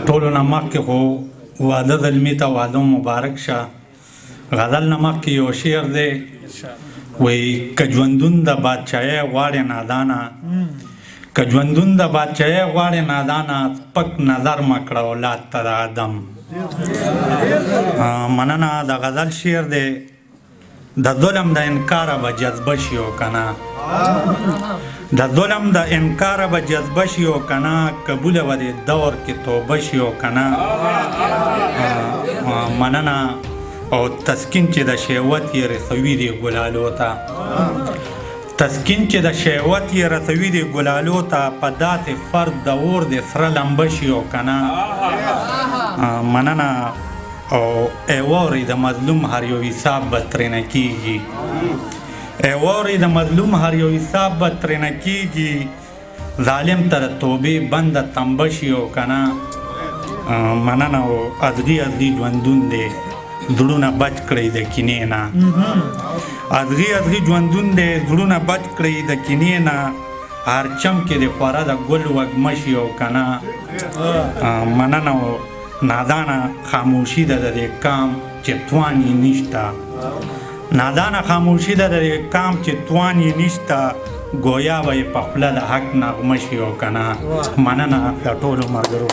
ټولو نه مخکې خو واده زلمي ته واده مبارک شه. غزل نه مخکې یو شعر دی وایي که ژوندون د بادشاهۍ غواړې نادانه، که ژوندون د بادشاهۍ غواړې نادانه، سپک نظر مه کړه اولاد ته د آدم. مننه. د غزل شعر دی د ظلم د انکاره به جذبه شي او که نه، د ظلم د انکاره به جذبه شي او که نه، قبوله به دې دور کې توبه شي او که نه. مننه. او تسکین چې د شهوت یې رسوي دی ګلالو ته، تسکین چې د شهوت یې رسوي دی ګلالو ته، په داسې فرد د اور د سره لمبه شي او که نه. مننه. او ای واورئ د مظلوم هر یو حساب به ترېنه کېږي، ای واورئ د مظلوم هر یو حساب به ترېنه کېږي، ظالم ته د توبې بنده تنبه شي او که نه. مننه. او ازغي ازغي ژوندون دی زړونه بچ کړئ د کینې نه، ازغي ازغي ژوندون دی زړونه بچ کړئ د کینې نه، هر چم کې د خوره د ګل وږمه شي او که نه. مننه. او نادانه خاموشي ده د دې کام چې توان یې نشته، نادانه خاموشي ده د دې کام چې توان یې نشته، ګویا به یې په خوله د حق نغمه شي او که نه. مننه د ټولو ملګرو.